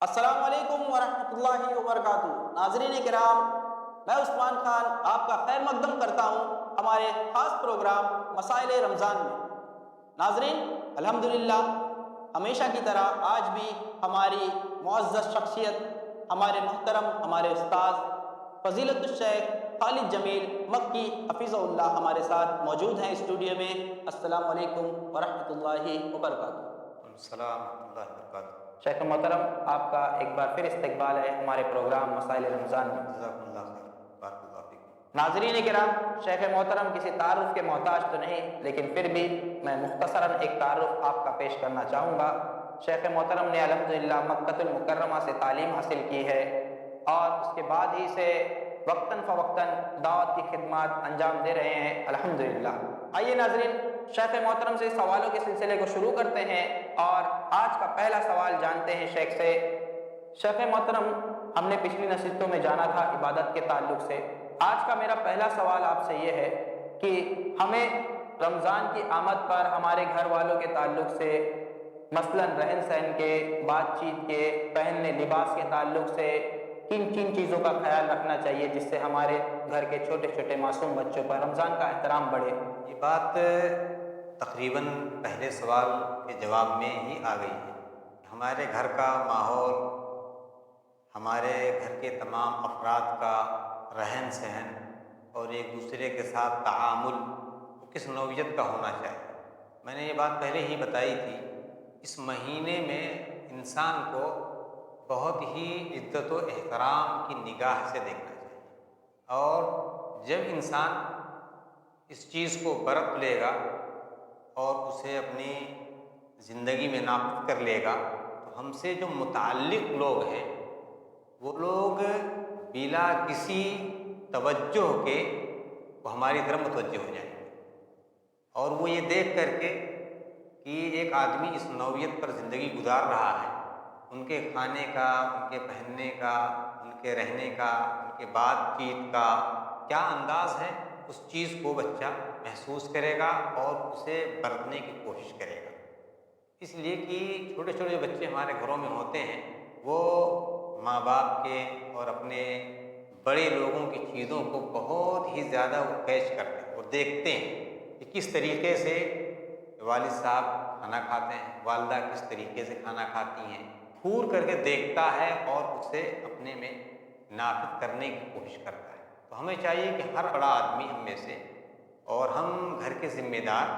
السلام علیکم ورحمۃ اللہ وبرکاتہ۔ ناظرین کرام، میں عثمان خان آپ کا خیر مقدم کرتا ہوں ہمارے خاص پروگرام مسائل رمضان میں۔ ناظرین، الحمدللہ ہمیشہ کی طرح آج بھی ہماری معزز شخصیت، ہمارے محترم، ہمارے استاذ فضیلت الشیخ خالد جمیل مکی حفظہ اللہ ہمارے ساتھ موجود ہیں اسٹوڈیو میں۔ السلام علیکم ورحمۃ اللہ وبرکاتہ۔ السلام ورحمۃ اللہ وبرکاتہ۔ شیخ محترم، آپ کا ایک بار پھر استقبال ہے ہمارے پروگرام مسائل رمضان میں۔ جزاکم اللہ خیر، بارک اللہ فیکم۔ ناظرین کرام، شیخ محترم کسی تعارف کے محتاج تو نہیں، لیکن پھر بھی میں مختصراً ایک تعارف آپ کا پیش کرنا چاہوں گا۔ شیخ محترم نے الحمدللہ مکہ المکرمہ سے تعلیم حاصل کی ہے اور اس کے بعد ہی سے وقتاً فوقتاً دعوت کی خدمات انجام دے رہے ہیں الحمدللہ۔ آئیے ناظرین، شیخ محترم سے سوالوں کے سلسلے کو شروع کرتے ہیں اور آج کا پہلا سوال جانتے ہیں شیخ سے۔ شیخ محترم، ہم نے پچھلی نشستوں میں جانا تھا عبادت کے تعلق سے۔ آج کا میرا پہلا سوال آپ سے یہ ہے کہ ہمیں رمضان کی آمد پر ہمارے گھر والوں کے تعلق سے، مثلاً رہن سہن کے، بات چیت کے، پہننے لباس کے تعلق سے کن کن چیزوں کا خیال رکھنا چاہیے جس سے ہمارے گھر کے چھوٹے چھوٹے معصوم بچوں پر رمضان کا احترام بڑھے؟ یہ بات تقریباً پہلے سوال کے جواب میں ہی آ گئی ہے۔ ہمارے گھر کا ماحول، ہمارے گھر کے تمام افراد کا رہن سہن اور ایک دوسرے کے ساتھ تعامل وہ کس نوعیت کا ہونا چاہیے۔ میں نے یہ بات پہلے ہی بتائی تھی، اس مہینے میں انسان کو بہت ہی عزت و احترام کی نگاہ سے دیکھنا چاہیے، اور جب انسان اس چیز کو برت لے گا اور اسے اپنی زندگی میں نافذ کر لے گا تو ہم سے جو متعلق لوگ ہیں وہ لوگ بلا کسی توجہ کے وہ ہماری طرف متوجہ ہو جائیں گے، اور وہ یہ دیکھ کر کے کہ ایک آدمی اس نوعیت پر زندگی گزار رہا ہے، ان کے کھانے کا، ان کے پہننے کا، ان کے رہنے کا، ان کے بات چیت کا کیا انداز ہے، اس چیز کو بچہ محسوس کرے گا اور اسے برتنے کی کوشش کرے گا۔ اس لیے کہ چھوٹے چھوٹے جو بچے ہمارے گھروں میں ہوتے ہیں وہ ماں باپ کے اور اپنے بڑے لوگوں کی چیزوں کو بہت ہی زیادہ وہ کیچ کرتے ہیں اور دیکھتے ہیں کہ کس طریقے سے والد صاحب کھانا کھاتے ہیں، والدہ کس طریقے سے کھانا کھاتی ہیں، گھور کر کے دیکھتا ہے اور اسے اپنے میں نافذ کرنے کی کوشش کرتا ہے۔ تو ہمیں چاہیے کہ ہر بڑا آدمی ہم میں سے اور ہم گھر کے ذمہ دار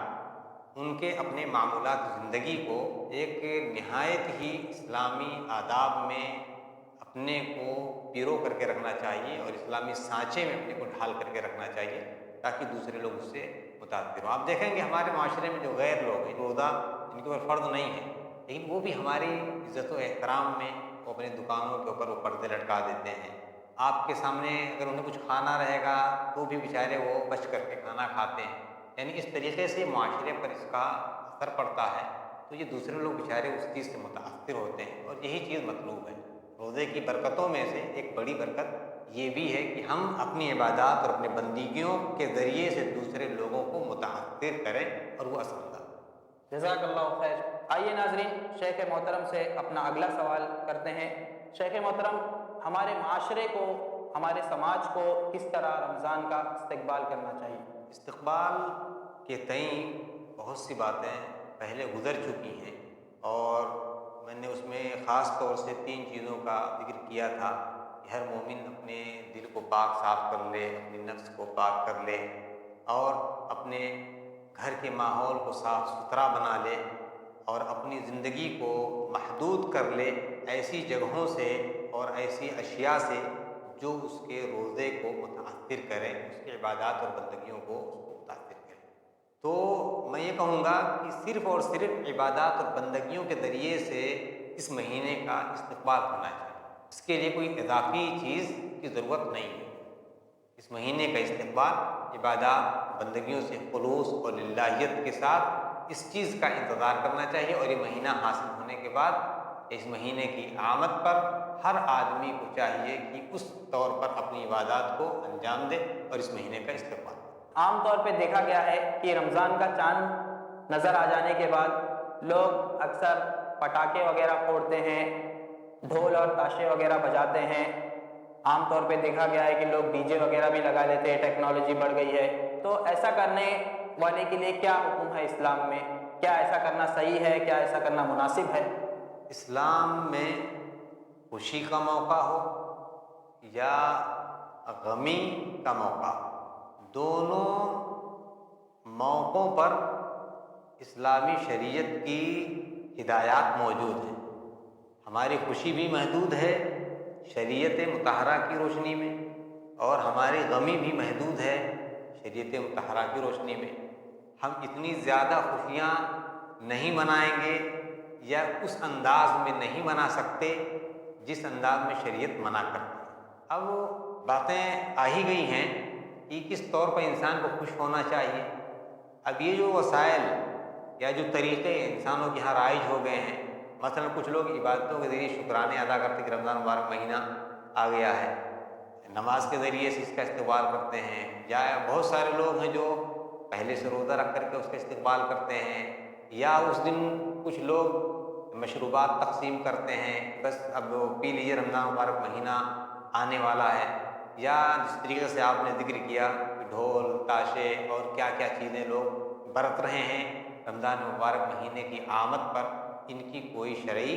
ان کے اپنے معمولات زندگی کو ایک نہایت ہی اسلامی آداب میں اپنے کو پیرو کر کے رکھنا چاہیے اور اسلامی سانچے میں اپنے کو ڈھال کر کے رکھنا چاہیے تاکہ دوسرے لوگ اس سے متاثر ہوں۔ آپ دیکھیں گے ہمارے معاشرے میں جو غیر لوگ ہیں، روزہ جن کے اوپر فرض نہیں ہے، لیکن وہ بھی ہماری عزت و احترام میں وہ اپنی دکانوں کے اوپر وہ پردے لٹکا دیتے ہیں۔ آپ کے سامنے اگر انہیں کچھ کھانا رہے گا تو بھی بیچارے وہ بچ کر کے کھانا کھاتے ہیں۔ یعنی اس طریقے سے معاشرے پر اس کا اثر پڑتا ہے تو یہ دوسرے لوگ بیچارے اس چیز سے متاثر ہوتے ہیں، اور یہی چیز مطلوب ہے۔ روزے کی برکتوں میں سے ایک بڑی برکت یہ بھی ہے کہ ہم اپنی عبادات اور اپنے بندگیوں کے ذریعے سے دوسرے لوگوں کو متاثر کریں اور وہ اثر انداز۔ جزاک اللہ خیر۔ آئیے ناظرین، شیخ محترم سے اپنا اگلا سوال کرتے ہیں۔ شیخ محترم، ہمارے معاشرے کو، ہمارے سماج کو کس طرح رمضان کا استقبال کرنا چاہیے؟ استقبال کے تئیں بہت سی باتیں پہلے گزر چکی ہیں، اور میں نے اس میں خاص طور سے 3 چیزوں کا ذکر کیا تھا کہ ہر مومن اپنے دل کو پاک صاف کر لے، اپنے نفس کو پاک کر لے، اور اپنے گھر کے ماحول کو صاف ستھرا بنا لے، اور اپنی زندگی کو محدود کر لے ایسی جگہوں سے اور ایسی اشیاء سے جو اس کے روزے کو متاثر کریں، اس کی عبادات اور بندگیوں کو متاثر کریں۔ تو میں یہ کہوں گا کہ صرف اور صرف عبادات اور بندگیوں کے ذریعے سے اس مہینے کا استقبال ہونا چاہیے، اس کے لیے کوئی اضافی چیز کی ضرورت نہیں ہے۔ اس مہینے کا استقبال عبادات بندگیوں سے خلوص اور للہیت کے ساتھ اس چیز کا انتظار کرنا چاہیے، اور یہ مہینہ حاصل ہونے کے بعد اس مہینے کی آمد پر ہر آدمی کو چاہیے کہ اس طور پر اپنی عبادات کو انجام دے اور اس مہینے کا استقبال۔ عام طور پہ دیکھا گیا ہے کہ رمضان کا چاند نظر آ جانے کے بعد لوگ اکثر پٹاخے وغیرہ پھوڑتے ہیں، ڈھول اور تاشے وغیرہ بجاتے ہیں. عام طور پہ دیکھا گیا ہے کہ لوگ ڈی جے وغیرہ بھی لگا لیتے ہیں، ٹیکنالوجی بڑھ گئی ہے. تو ایسا کرنے والے کے لیے کیا حکم ہے اسلام میں؟ کیا ایسا کرنا صحیح ہے؟ کیا ایسا کرنا مناسب ہے؟ اسلام میں خوشی کا موقع ہو یا غمی کا موقع ہو، دونوں موقعوں پر اسلامی شریعت کی ہدایات موجود ہیں. ہماری خوشی بھی محدود ہے شریعت مطہرہ کی روشنی میں، اور ہماری غمی بھی محدود ہے شریعت مطہرہ کی روشنی میں. ہم اتنی زیادہ خوشیاں نہیں منائیں گے یا اس انداز میں نہیں منا سکتے جس انداز میں شریعت منع کرتی ہے. اب باتیں آ ہی گئی ہیں کہ کس طور پر انسان کو خوش ہونا چاہیے. اب یہ جو وسائل یا جو طریقے انسانوں کے یہاں رائج ہو گئے ہیں، مثلا کچھ لوگ عبادتوں کے ذریعے شکرانے ادا کرتے کہ رمضان مبارک مہینہ آ گیا ہے، نماز کے ذریعے سے اس کا استقبال کرتے ہیں. یا بہت سارے لوگ ہیں جو پہلے سے روزہ رکھ کر کے اس کا استقبال کرتے ہیں، یا اس دن کچھ لوگ مشروبات تقسیم کرتے ہیں، بس اب پی لیجیے رمضان مبارک مہینہ آنے والا ہے. یا جس طریقے سے آپ نے ذکر کیا کہ ڈھول تاشے اور کیا کیا چیزیں لوگ برت رہے ہیں رمضان مبارک مہینے کی آمد پر، ان کی کوئی شرعی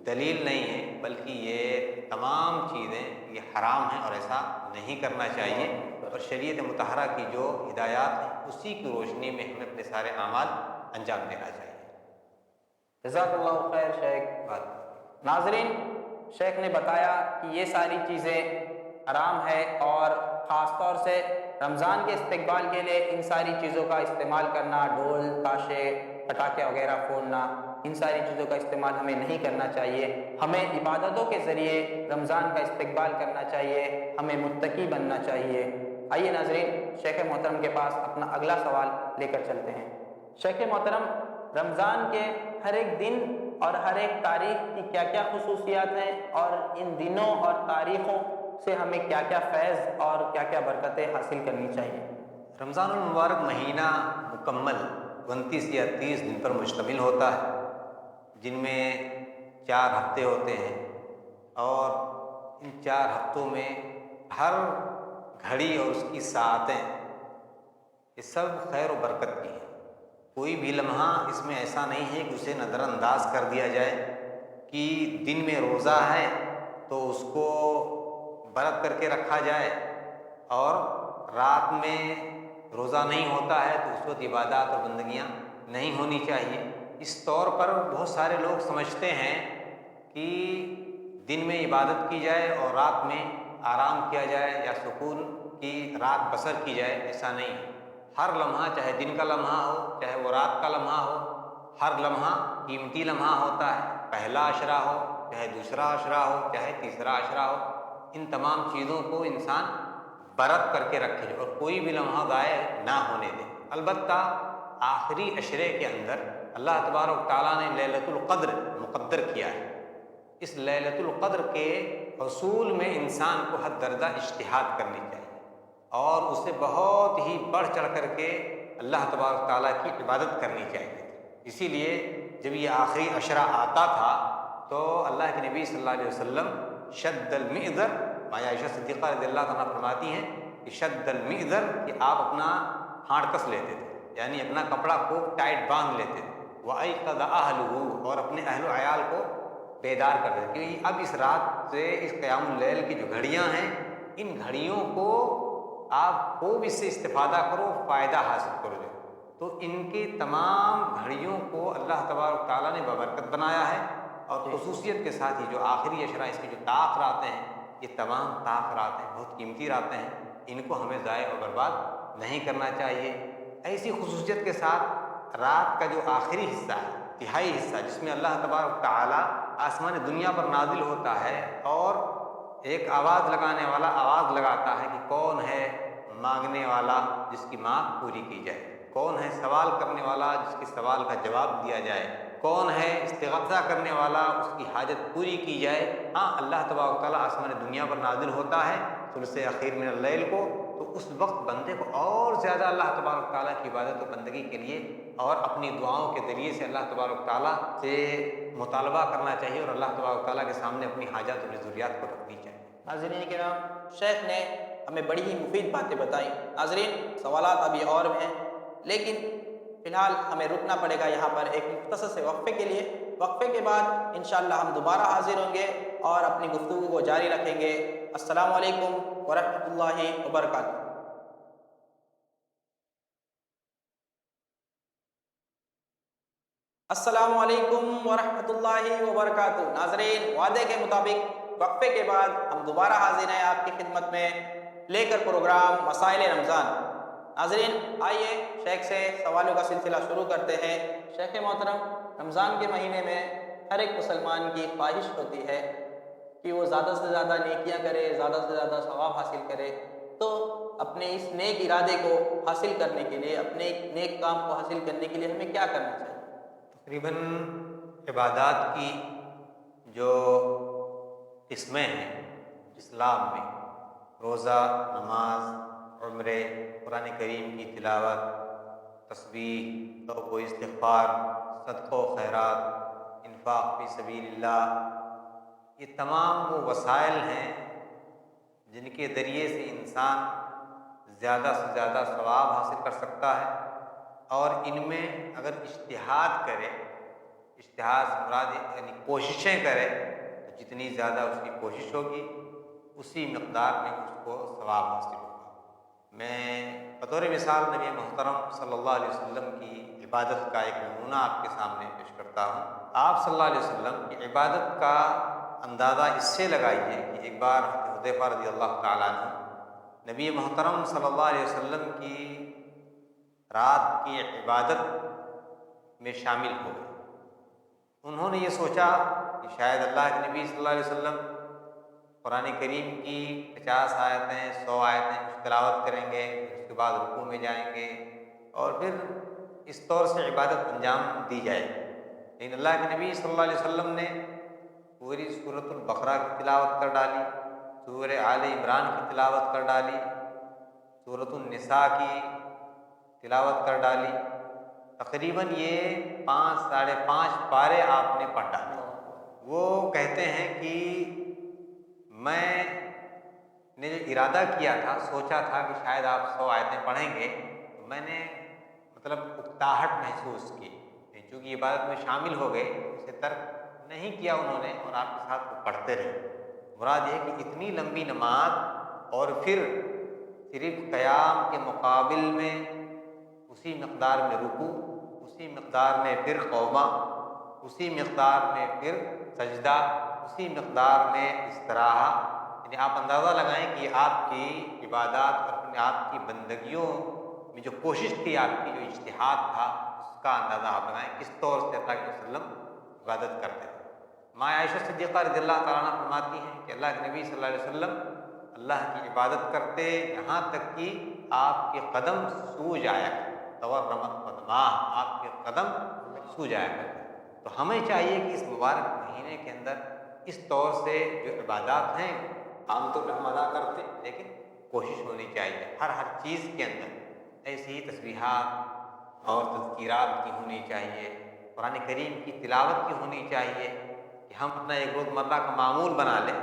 دلیل نہیں ہے، بلکہ یہ تمام چیزیں یہ حرام ہیں اور ایسا نہیں کرنا چاہیے. اور شریعت مطہرہ کی جو ہدایات ہیں اسی کی روشنی میں ہمیں اپنے سارے اعمال انجام دینا چاہیے. جزاک اللہ خیر شیخ. ناظرین، شیخ نے بتایا کہ یہ ساری چیزیں حرام ہے، اور خاص طور سے رمضان کے استقبال کے لیے ان ساری چیزوں کا استعمال کرنا، ڈھول تاشے پٹاخے وغیرہ پھوڑنا، ان ساری چیزوں کا استعمال ہمیں نہیں کرنا چاہیے. ہمیں عبادتوں کے ذریعے رمضان کا استقبال کرنا چاہیے، ہمیں متقی بننا چاہیے. آئیے ناظرین، شیخ محترم کے پاس اپنا اگلا سوال لے کر چلتے ہیں. شیخ محترم، رمضان کے ہر ایک دن اور ہر ایک تاریخ کی کیا کیا خصوصیات ہیں، اور ان دنوں اور تاریخوں سے ہمیں کیا کیا فیض اور کیا کیا برکتیں حاصل کرنی چاہیے؟ رمضان المبارک مہینہ مکمل 29 یا 30 دن پر مشتمل ہوتا ہے، جن میں 4 ہفتے ہوتے ہیں، اور ان 4 ہفتوں میں ہر گھڑی اور اس کی ساعتیں یہ سب خیر و برکت کی ہیں. کوئی بھی لمحہ اس میں ایسا نہیں ہے کہ اسے نظر انداز کر دیا جائے کہ دن میں روزہ ہے تو اس کو برت کر کے رکھا جائے، اور رات میں روزہ نہیں ہوتا ہے تو اس وقت عبادات اور بندگیاں نہیں ہونی چاہیے. اس طور پر بہت سارے لوگ سمجھتے ہیں کہ دن میں عبادت کی جائے اور رات میں آرام کیا جائے یا سکون کی رات بسر کی جائے. ایسا نہیں ہے. ہر لمحہ، چاہے دن کا لمحہ ہو چاہے وہ رات کا لمحہ ہو، ہر لمحہ قیمتی لمحہ ہوتا ہے. پہلا عشرہ ہو چاہے دوسرا عشرہ ہو چاہے تیسرا عشرہ ہو، ان تمام چیزوں کو انسان برت کر کے رکھے اور کوئی بھی لمحہ ضائع نہ ہونے دے. البتہ آخری عشرے کے اندر اللہ تبارک و تعالیٰ نے لیلۃ القدر مقدر کیا ہے. اس لیلۃ القدر کے حصول میں انسان کو حد درجہ اجتہاد کرنی چاہیے، اور اسے بہت ہی بڑھ چڑھ کر کے اللہ تبارک و تعالیٰ کی عبادت کرنی چاہیے. اسی لیے جب یہ آخری عشرہ آتا تھا تو اللہ کے نبی صلی اللہ علیہ وسلم شد المئذر، مایا عائشہ صدیقہ رضی اللہ عنہا فرماتی ہیں کہ شد المئذر، کہ آپ اپنا ہانڈ کس لیتے تھے، یعنی اپنا کپڑا خوب ٹائٹ باندھ لیتے تھے. وَأَيْقَظَ أَهْلُهُ، اور اپنے اہل و عیال کو بیدار کر دیتے کہ اب اس رات سے، اس قیام اللیل کی جو گھڑیاں ہیں، ان گھڑیوں کو آپ خوب اس سے استفادہ کرو، فائدہ حاصل کرو. تو ان کی تمام گھڑیوں کو اللہ تبارک تعالیٰ نے بابرکت بنایا ہے، اور خصوصیت کے ساتھ ہی جو آخری عشرہ اس کی جو طاق راتیں ہیں، یہ تمام طاق راتیں بہت قیمتی راتیں ہیں. ان کو ہمیں ضائع اور برباد نہیں کرنا چاہیے. ایسی خصوصیت کے ساتھ رات کا جو آخری حصہ ہے، تہائی حصہ، جس میں اللہ تبارک تعالیٰ آسمان دنیا پر نازل ہوتا ہے اور ایک آواز لگانے والا آواز لگاتا ہے کہ کون ہے مانگنے والا جس کی مانگ پوری کی جائے، کون ہے سوال کرنے والا جس کے سوال کا جواب دیا جائے، کون ہے استغاثہ کرنے والا اس کی حاجت پوری کی جائے. ہاں، اللہ تبارک تعالیٰ آسمان دنیا پر نازل ہوتا ہے ثلث اخیر من اللیل کو، تو اس وقت بندے کو اور زیادہ اللہ تبارک تعالیٰ کی عبادت و بندگی کے لیے اور اپنی دعاؤں کے ذریعے سے اللہ تبارک تعالیٰ سے مطالبہ کرنا چاہیے اور اللہ تبارک تعالیٰ کے سامنے اپنی حاجات و ضروریات کو رکھنی چاہیے۔ ناظرین کرام، شیخ نے ہمیں بڑی ہی مفید باتیں بتائیں۔ ناظرین، سوالات ابھی اور ہیں، لیکن فی الحال ہمیں رکنا پڑے گا یہاں پر ایک مختصر سے وقفے کے لیے۔ وقفے کے بعد انشاءاللہ ہم دوبارہ حاضر ہوں گے اور اپنی گفتگو کو جاری رکھیں گے۔ السلام علیکم ورحمۃ اللہ وبرکاتہ۔ السلام علیکم ورحمۃ اللہ وبرکاتہ۔ ناظرین، وعدے کے مطابق وقفے کے بعد ہم دوبارہ حاضر ہیں آپ کی خدمت میں لے کر پروگرام مسائل رمضان۔ ناظرین، آئیے شیخ سے سوالوں کا سلسلہ شروع کرتے ہیں۔ شیخ محترم، رمضان کے مہینے میں ہر ایک مسلمان کی خواہش ہوتی ہے کہ وہ زیادہ سے زیادہ نیکیاں کرے، زیادہ سے زیادہ ثواب حاصل کرے۔ تو اپنے اس نیک ارادے کو حاصل کرنے کے لیے، اپنے نیک کام کو حاصل کرنے کے لیے ہمیں کیا کرنا چاہیے؟ تقریباً عبادات کی جو قسمیں ہیں اسلام میں، روزہ، نماز، عمرے، قرآن کریم کی تلاوت، تسبیح، توبہ و استغفار، صدقہ و خیرات، انفاق فی سبیل اللہ، یہ تمام وہ وسائل ہیں جن کے ذریعے سے انسان زیادہ سے زیادہ ثواب حاصل کر سکتا ہے، اور ان میں اگر اجتہاد کرے، اجتہاد سے مراد یعنی کوششیں کرے، تو جتنی زیادہ اس کی کوشش ہوگی اسی مقدار میں اس کو ثواب حاصل ہوگا۔ میں بطور مثال نبی محترم صلی اللہ علیہ وسلم کی عبادت کا ایک نمونہ آپ کے سامنے پیش کرتا ہوں۔ آپ صلی اللہ علیہ وسلم کی عبادت کا اندازہ اس سے لگائیے کہ ایک بار حذیفہ رضی اللہ تعالیٰ عنہ نبی محترم صلی اللہ علیہ وسلم کی رات کی عبادت میں شامل ہو گئے۔ انہوں نے یہ سوچا کہ شاید اللہ کے نبی صلی اللہ علیہ وسلم قرآن کریم کی 50 آیتیں 100 آیتیں تلاوت کریں گے، پھر اس کے بعد رکوع میں جائیں گے اور پھر اس طور سے عبادت انجام دی جائے۔ لیکن اللہ کے نبی صلی اللہ علیہ وسلم نے پوری سورۃ البقرہ کی تلاوت کر ڈالی، سورہ آل عمران کی تلاوت کر ڈالی، سورۃ النساء کی تلاوت کر ڈالی۔ تقریباً یہ 5 ساڑھے 5 پارے آپ نے پڑھ ڈالے۔ وہ کہتے ہیں کہ میں نے جو ارادہ کیا تھا، سوچا تھا کہ شاید آپ 100 آیتیں پڑھیں گے، تو میں نے اکتاہٹ محسوس کی، چونکہ عبادت میں شامل ہو گئے، اسے ترک نہیں کیا انہوں نے اور آپ کے ساتھ وہ پڑھتے رہے۔ مراد یہ کہ اتنی لمبی نماز اور پھر صرف قیام کے مقابل میں اسی مقدار میں رکوع، اسی مقدار میں پھر قومہ، اسی مقدار میں پھر سجدہ، اسی مقدار میں استراحہ، یعنی آپ اندازہ لگائیں کہ آپ کی عبادات اور اپنے آپ کی بندگیوں میں جو کوشش تھی، آپ کی جو اجتہاد تھا، اس کا اندازہ آپ لگائیں کس طور سے اللہ کے وسلم عبادت کرتے تھے۔ ماں عائشہ صدیقہ رضی اللہ تعالیٰ عنہ فرماتی ہیں کہ اللہ کے نبی صلی اللہ علیہ وسلم اللہ کی عبادت کرتے یہاں تک کہ آپ کے قدم سوج آیا کرتے، تورمت قدماہ، آپ کے قدم سوج آیا کرتے۔ تو ہمیں چاہیے کہ اس مبارک مہینے کے اندر اس طور سے جو عبادات ہیں عام طور پہ ہم ادا کرتے ہیں، لیکن کوشش ہونی چاہیے ہر چیز کے اندر، ایسی ہی تسبیحات اور تذکیرات کی ہونی چاہیے، قرآن کریم کی تلاوت کی ہونی چاہیے کہ ہم اپنا ایک روزمرہ کا معمول بنا لیں،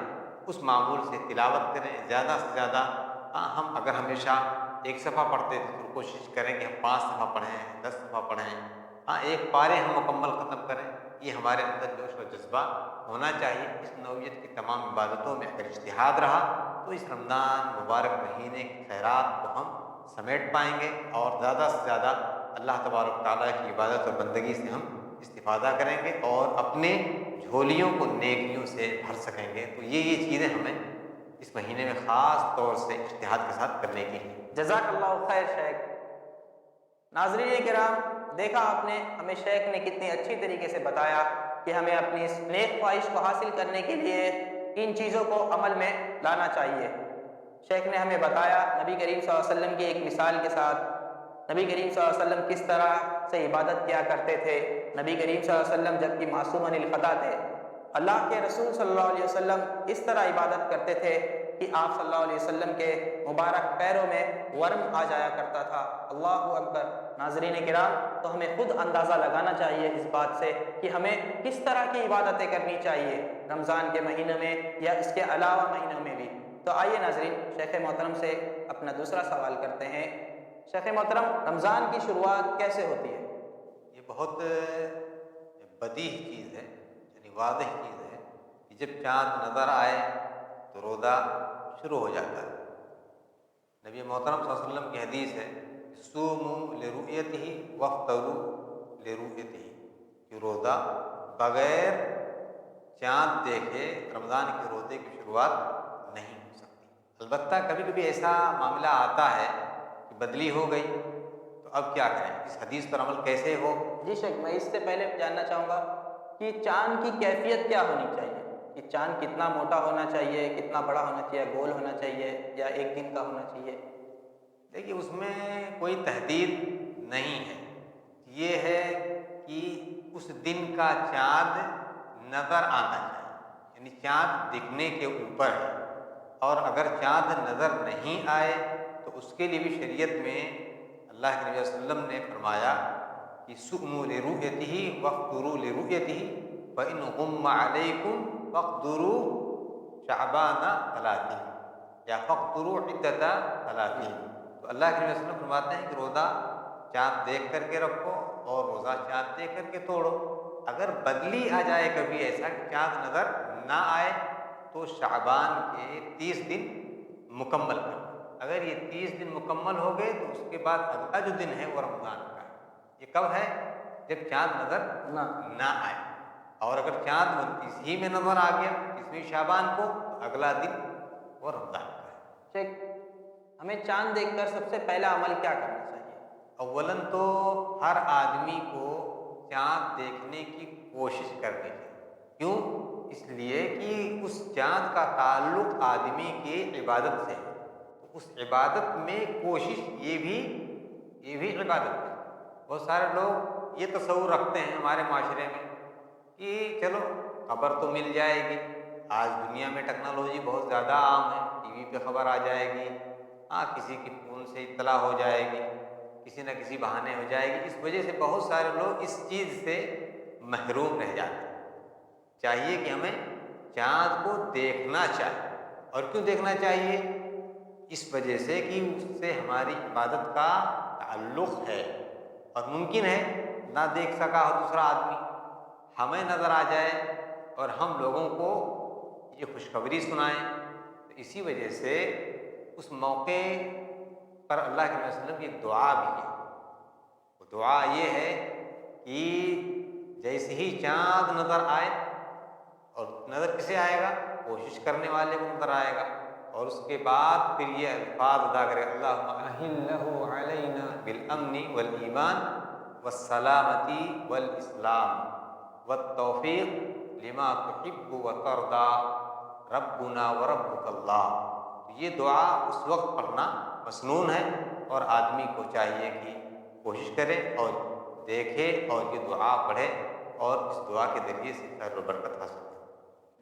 اس معمول سے تلاوت کریں زیادہ سے زیادہ۔ ہم اگر ہمیشہ ایک صفحہ پڑھتے تھے تو کوشش کریں کہ ہم 5 صفحہ پڑھیں، 10 صفحہ پڑھیں، ایک پارے ہم مکمل ختم کریں۔ یہ ہمارے اندر جوش و جذبہ ہونا چاہیے۔ اس نوعیت کی تمام عبادتوں میں اگر اجتہاد رہا تو اس رمضان مبارک مہینے کی خیرات کو ہم سمیٹ پائیں گے اور زیادہ سے زیادہ اللہ تبارک تعالیٰ کی عبادت اور بندگی سے ہم استفادہ کریں گے اور اپنے جھولیوں کو نیکیوں سے بھر سکیں گے۔ تو یہ چیزیں ہمیں اس مہینے میں خاص طور سے اجتہاد کے ساتھ کرنے کی ہیں۔ جزاک اللہ خیر شیخ۔ ناظرین کرام، دیکھا آپ نے ہمیں شیخ نے کتنی اچھی طریقے سے بتایا کہ ہمیں اپنی اس نیک خواہش کو حاصل کرنے کے لیے ان چیزوں کو عمل میں لانا چاہیے۔ شیخ نے ہمیں بتایا نبی کریم صلی اللہ علیہ وسلم کی ایک مثال کے ساتھ نبی کریم صلی اللہ علیہ وسلم کس طرح سے عبادت کیا کرتے تھے۔ نبی کریم صلی اللہ علیہ وسلم جبکہ معصوم عن الخطا تھے، اللہ کے رسول صلی اللہ علیہ وسلم اس طرح عبادت کرتے تھے کہ آپ صلی اللہ علیہ وسلم کے مبارک پیروں میں ورم آ جایا کرتا تھا۔ اللہ اکبر۔ ناظرین کرام، تو ہمیں خود اندازہ لگانا چاہیے اس بات سے کہ ہمیں کس طرح کی عبادتیں کرنی چاہیے رمضان کے مہینے میں یا اس کے علاوہ مہینوں میں بھی۔ تو آئیے ناظرین، شیخ محترم سے اپنا دوسرا سوال کرتے ہیں۔ شیخ محترم، رمضان کی شروعات کیسے ہوتی ہے؟ یہ بہت بدیہی چیز ہے، یعنی واضح چیز ہے کہ جب چاند نظر آئے تو روزہ شروع ہو جاتا ہے۔ نبی محترم صلی اللہ علیہ وسلم کی حدیث ہے، صوموا لرؤیتہ وافطروا لرؤیتہ، کہ روزہ بغیر چاند دیکھے رمضان کے روزے کی شروعات نہیں ہو سکتی۔ البتہ کبھی کبھی ایسا معاملہ آتا ہے کہ بدلی ہو گئی، تو اب کیا کریں؟ اس حدیث پر عمل کیسے ہو؟ جی شیخ، میں اس سے پہلے جاننا چاہوں گا کہ چاند کی کیفیت کیا ہونی چاہیے؟ کہ چاند کتنا موٹا ہونا چاہیے، کتنا بڑا ہونا چاہیے، گول ہونا چاہیے یا ایک دن کا ہونا چاہیے؟ دیکھیے، اس میں کوئی تحدید نہیں ہے، یہ ہے کہ اس دن کا چاند نظر آنا چاہیے، یعنی چاند دکھنے کے اوپر ہے۔ اور اگر چاند نظر نہیں آئے تو اس کے لیے بھی شریعت میں اللہ کے نبی صلی اللہ علیہ وسلم نے فرمایا کہ صوموا لرؤیتہ وافطروا لرؤیتہ فإن غم علیکم فاقدروا شعبان 30 یا فاقدروا عدۃ 30۔ تو اللہ کے نبی صلی اللہ علیہ وسلم فرماتے ہیں کہ روزہ چاند دیکھ کر کے رکھو اور روزہ چاند دیکھ کر کے توڑو۔ اگر بدلی آ جائے کبھی ایسا کہ چاند نظر نہ آئے تو شعبان کے 30 دن مکمل کرو۔ اگر یہ 30 دن مکمل ہو گئے تو اس کے بعد اگلا جو دن ہے وہ رمضان کا ہے۔ یہ کب ہے؟ جب چاند نظر نہ آئے۔ اور اگر چاند 29 ہی میں نظر آ گیا، 30ویں شعبان کو، تو اگلا دن وہ رمضان کا ہے۔ شیخ، ہمیں چاند دیکھ کر سب سے پہلا عمل کیا کرنا چاہیے؟ اولاً تو ہر آدمی کو چاند دیکھنے کی کوشش کرنی چاہیے۔ کیوں؟ اس لیے کہ اس چاند کا تعلق آدمی کی عبادت سے ہے، تو اس عبادت میں کوشش یہ بھی عبادت ہے۔ بہت سارے لوگ یہ تصور رکھتے ہیں ہمارے معاشرے میں کہ چلو خبر تو مل جائے گی، آج دنیا میں ٹیکنالوجی بہت زیادہ عام ہے، ٹی وی پہ خبر آ جائے گی، کسی کے فون سے اطلاع ہو جائے گی، کسی نہ کسی بہانے ہو جائے گی۔ اس وجہ سے بہت سارے لوگ اس چیز سے محروم رہ جاتے ہیں۔ چاہیے کہ ہمیں چاند کو دیکھنا چاہیے۔ اور کیوں دیکھنا چاہیے؟ اس وجہ سے کہ اس سے ہماری عبادت کا تعلق ہے، اور ممکن ہے نہ دیکھ سکا ہو دوسرا آدمی، ہمیں نظر آ جائے اور ہم لوگوں کو یہ خوشخبری سنائیں۔ تو اسی وجہ سے اس موقع پر اللہ کے نبی صلی اللہ علیہ وسلم کی دعا بھی ہے۔ وہ دعا یہ ہے کہ جیسے ہی چاند نظر آئے، اور نظر کسے آئے گا؟ کوشش کرنے والے کو نظر آئے گا، اور اس کے بعد پھر یہ الفاظ ادا کرے، اللہم احلہ علینا بالامن والایمان والسلامتی والاسلام والتوفیق لما تحب وترضى ربنا وربک اللہ۔ تو یہ دعا اس وقت پڑھنا مسنون ہے، اور آدمی کو چاہیے کہ کوشش کرے اور دیکھے اور یہ دعا پڑھے، اور اس دعا کے ذریعے سے خیر و برکت حاصل کرے۔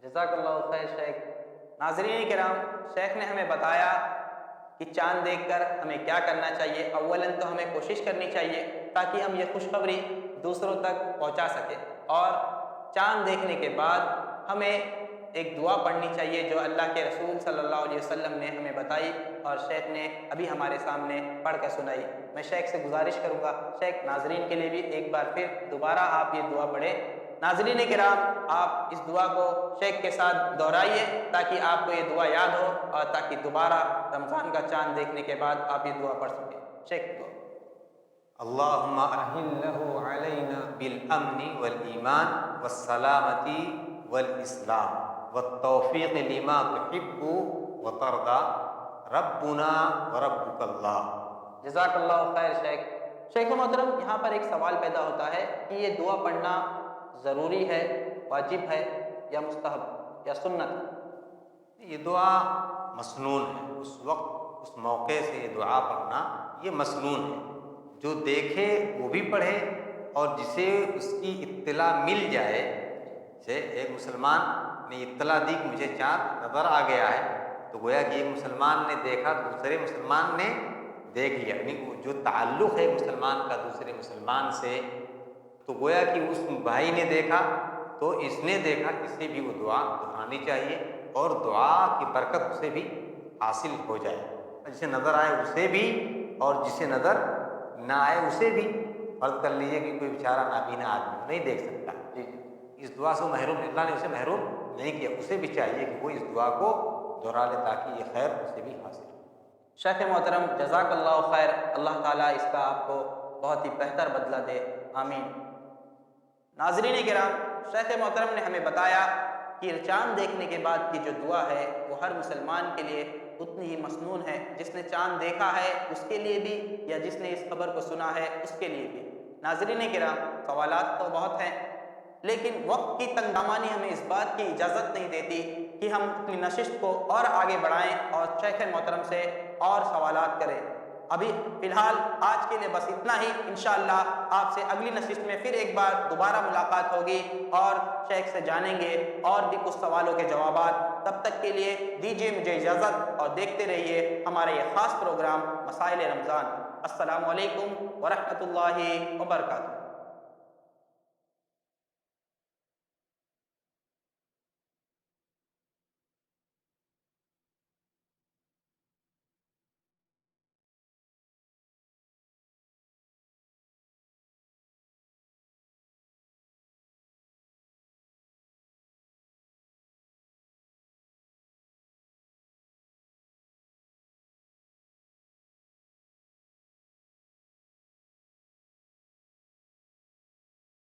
جزاک اللہ خیر شیخ۔ ناظرین کرام، شیخ نے ہمیں بتایا کہ چاند دیکھ کر ہمیں کیا کرنا چاہیے۔ اولاً تو ہمیں کوشش کرنی چاہیے تاکہ ہم یہ خوشخبری دوسروں تک پہنچا سکیں، اور چاند دیکھنے کے بعد ہمیں ایک دعا پڑھنی چاہیے جو اللہ کے رسول صلی اللہ علیہ وسلم نے ہمیں بتائی، اور شیخ نے ابھی ہمارے سامنے پڑھ کر سنائی۔ میں شیخ سے گزارش کروں گا، شیخ ناظرین کے لیے بھی ایک بار پھر دوبارہ آپ یہ دعا پڑھیں۔ ناظرین کرام، آپ اس دعا کو شیخ کے ساتھ دہرائیے تاکہ آپ کو یہ دعا یاد ہو، اور تاکہ دوبارہ رمضان کا چاند دیکھنے کے بعد آپ یہ دعا پڑھ سکیں۔ شیخ دعا۔ اللہم احلہ علینا بالامن والایمان والسلامتی والاسلام والتوفیق لما تحب وترضى ربنا وربک اللہ۔ جزاک اللہ خیر شیخ۔ شیخ محترم، یہاں پر ایک سوال پیدا ہوتا ہے کہ یہ دعا پڑھنا ضروری ہے، واجب ہے، یا مستحب یا سنت؟ یہ دعا مسنون ہے، اس وقت اس موقع سے یہ دعا پڑھنا یہ مسنون ہے۔ جو دیکھے وہ بھی پڑھے، اور جسے اس کی اطلاع مل جائے، جیسے ایک مسلمان نے اطلاع دی کہ مجھے چاند نظر آ گیا ہے، تو گویا کہ ایک مسلمان نے دیکھا دوسرے مسلمان نے دیکھ لیا، یعنی جو تعلق ہے مسلمان کا دوسرے مسلمان سے، تو گویا کہ اس بھائی نے دیکھا تو اس نے دیکھا، اسے بھی وہ دعا دہرانی چاہیے اور دعا کی برکت اسے بھی حاصل ہو جائے، جسے نظر آئے اسے بھی اور جسے نظر نہ آئے اسے بھی۔ فرض کر لیجیے کہ کوئی بیچارہ نابینا آدمی نہیں دیکھ سکتا، اس دعا سے محروم، اللہ نے اسے محروم نہیں کیا، اسے بھی چاہیے کہ وہ اس دعا کو دہرا لے تاکہ یہ خیر اسے بھی حاصل ہو۔ شیخ محترم جزاک اللہ خیر، اللہ تعالیٰ اس کا آپ کو بہت ہی بہتر بدلہ دے، آمین۔ ناظرین کرام، شیخ محترم نے ہمیں بتایا کہ چاند دیکھنے کے بعد کی جو دعا ہے وہ ہر مسلمان کے لیے اتنی ہی مسنون ہے، جس نے چاند دیکھا ہے اس کے لیے بھی یا جس نے اس خبر کو سنا ہے اس کے لیے بھی۔ ناظرین کرام، سوالات تو بہت ہیں، لیکن وقت کی تنگ دامانی ہمیں اس بات کی اجازت نہیں دیتی کہ ہم اپنی نشست کو اور آگے بڑھائیں اور شیخ محترم سے اور سوالات کریں۔ ابھی فی الحال آج کے لیے بس اتنا ہی، انشاءاللہ آپ سے اگلی نشست میں پھر ایک بار دوبارہ ملاقات ہوگی اور شیخ سے جانیں گے اور بھی کچھ سوالوں کے جوابات۔ تب تک کے لیے دیجیے مجھے اجازت اور دیکھتے رہیے ہمارا یہ خاص پروگرام مسائل رمضان۔ السلام علیکم ورحمۃ اللہ وبرکاتہ۔